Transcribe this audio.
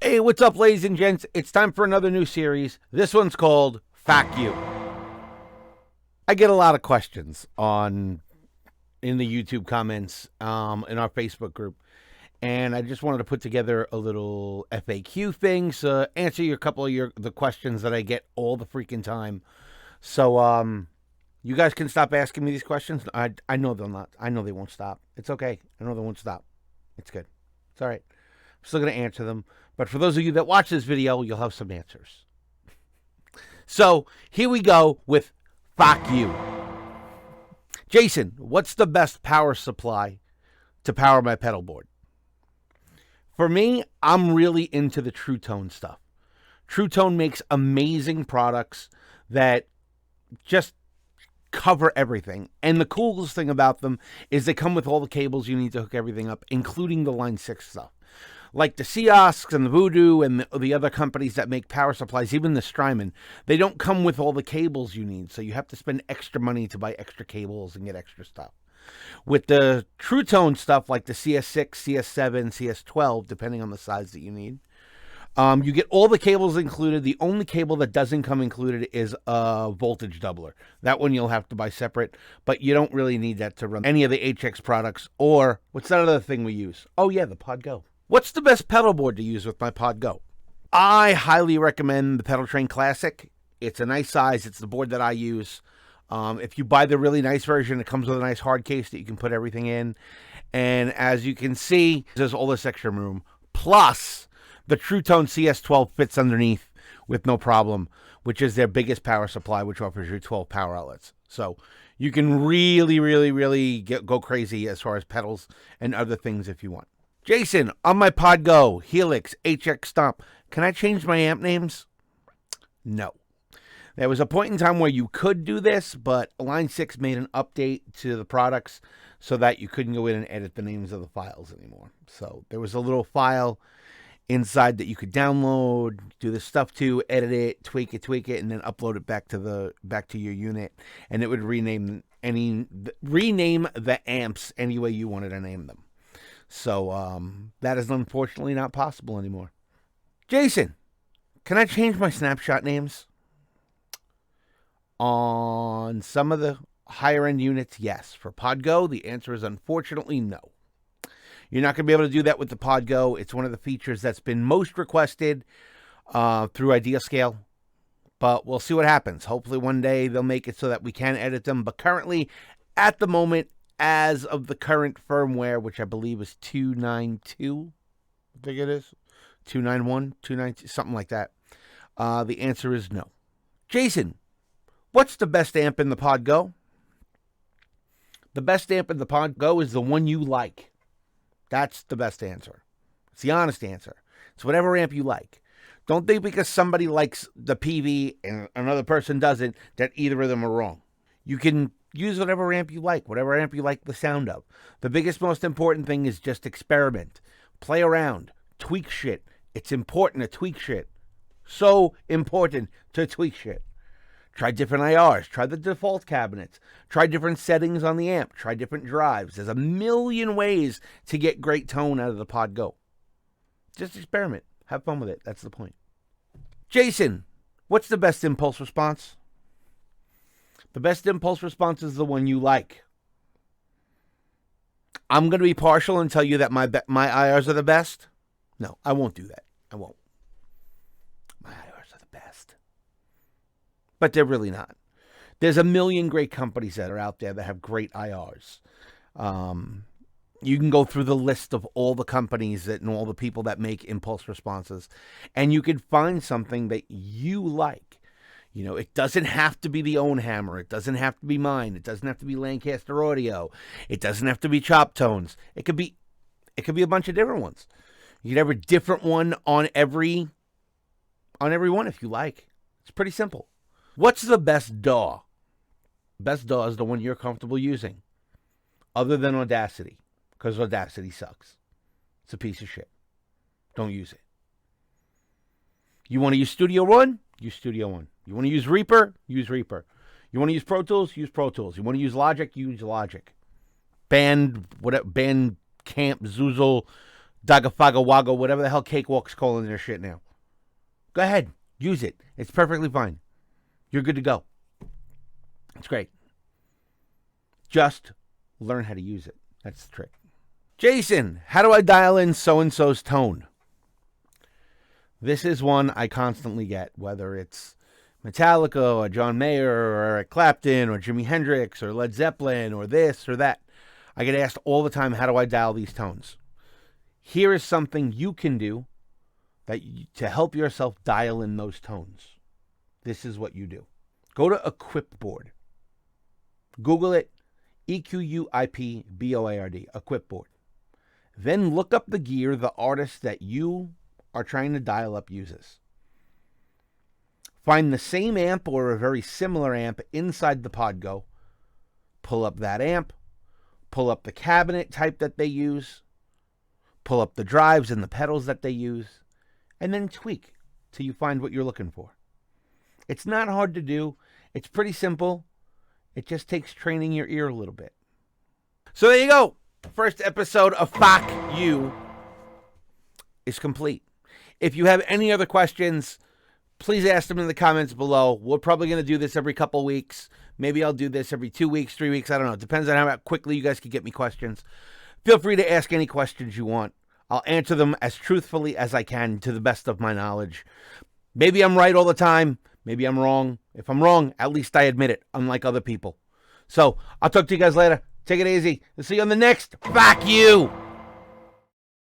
Hey, what's up, ladies and gents? It's time for another new series. This one's called F.A.Q. I get a lot of questions in the YouTube comments, in our Facebook group, and I just wanted to put together a little F.A.Q thing to answer a couple of the questions that I get all the freaking time. So, you guys can stop asking me these questions. I know they'll not. I know they won't stop. It's okay. I know they won't stop. It's good. It's all right. I'm still going to answer them. But for those of you that watch this video, you'll have some answers. So here we go with F.A.Q. Jason, what's the best power supply to power my pedal board? For me, I'm really into the True Tone stuff. True Tone makes amazing products that just cover everything. And the coolest thing about them is they come with all the cables you need to hook everything up, including the Line 6 stuff. Like the Kiosks and the Voodoo and the other companies that make power supplies, even the Strymon, they don't come with all the cables you need. So you have to spend extra money to buy extra cables and get extra stuff. With the True Tone stuff like the CS6, CS7, CS12, depending on the size that you need, you get all the cables included. The only cable that doesn't come included is a voltage doubler. That one you'll have to buy separate, but you don't really need that to run any of the HX products. Or what's that other thing we use? Oh yeah, the PodGo. What's the best pedal board to use with my PodGo? I highly recommend the Pedal Train Classic. It's a nice size. It's the board that I use. If you buy the really nice version, it comes with a nice hard case that you can put everything in. And as you can see, there's all this extra room. Plus, the True Tone CS12 fits underneath with no problem, which is their biggest power supply, which offers you 12 power outlets. So you can really go crazy as far as pedals and other things if you want. Jason, on my PodGo, Helix, HX Stomp, can I change my amp names? No. There was a point in time where you could do this, but Line 6 made an update to the products so that you couldn't go in and edit the names of the files anymore. So there was a little file inside that you could download, do the stuff to, edit it, tweak it, and then upload it back to your unit, and it would rename the amps any way you wanted to name them. So that is unfortunately not possible anymore. Jason, can I change my snapshot names? On some of the higher end units, yes. For PodGo, the answer is unfortunately no. You're not going to be able to do that with the PodGo. It's one of the features that's been most requested through IdeaScale. But we'll see what happens. Hopefully one day they'll make it so that we can edit them. But currently, at the moment, as of the current firmware, which I believe is 292, I think it is, 291, 292, something like that, the answer is no. Jason, what's the best amp in the PodGo? The best amp in the PodGo is the one you like. That's the best answer. It's the honest answer. It's whatever amp you like. Don't think because somebody likes the PV and another person doesn't that either of them are wrong. You can use whatever amp you like the sound of. The biggest, most important thing is just experiment. Play around. Tweak shit. It's important to tweak shit. So important to tweak shit. Try different IRs. Try the default cabinets. Try different settings on the amp. Try different drives. There's a million ways to get great tone out of the PodGo. Just experiment. Have fun with it. That's the point. Jason, what's the best impulse response? The best impulse response is the one you like. I'm going to be partial and tell you that my IRs are the best. No, I won't do that. I won't. My IRs are the best. But they're really not. There's a million great companies that are out there that have great IRs. You can go through the list of all the companies and all the people that make impulse responses, and you can find something that you like. You know, it doesn't have to be the Own Hammer. It doesn't have to be mine. It doesn't have to be Lancaster Audio. It doesn't have to be Chop Tones. It could be a bunch of different ones. You can have a different one on every one if you like. It's pretty simple. What's the best DAW? Best DAW is the one you're comfortable using, other than Audacity, because Audacity sucks. It's a piece of shit. Don't use it. You want to use Studio One? Use Studio One. You want to use Reaper? Use Reaper. You want to use Pro Tools? Use Pro Tools. You want to use Logic? Use Logic. Bandcamp, Zoozle, Daga Faga Waga, whatever the hell Cakewalk's calling their shit now. Go ahead. Use it. It's perfectly fine. You're good to go. It's great. Just learn how to use it. That's the trick. Jason, how do I dial in so-and-so's tone? This is one I constantly get, whether it's Metallica or John Mayer or Eric Clapton or Jimi Hendrix or Led Zeppelin or this or that. I get asked all the time, how do I dial these tones? Here is something you can do to help yourself dial in those tones. This is what you do. Go to Equip Board. Google it, EQUIPBOARD, Equip Board. Then look up the gear the artist that you are trying to dial up uses. Find the same amp or a very similar amp inside the PodGo. Pull up that amp. Pull up the cabinet type that they use. Pull up the drives and the pedals that they use. And then tweak till you find what you're looking for. It's not hard to do. It's pretty simple. It just takes training your ear a little bit. So there you go. First episode of F.A.Q is complete. If you have any other questions, please ask them in the comments below. We're probably going to do this every couple weeks. Maybe I'll do this every 2 weeks, 3 weeks. I don't know. It depends on how quickly you guys can get me questions. Feel free to ask any questions you want. I'll answer them as truthfully as I can to the best of my knowledge. Maybe I'm right all the time. Maybe I'm wrong. If I'm wrong, at least I admit it, unlike other people. So I'll talk to you guys later. Take it easy. I'll see you on the next F.A.Q.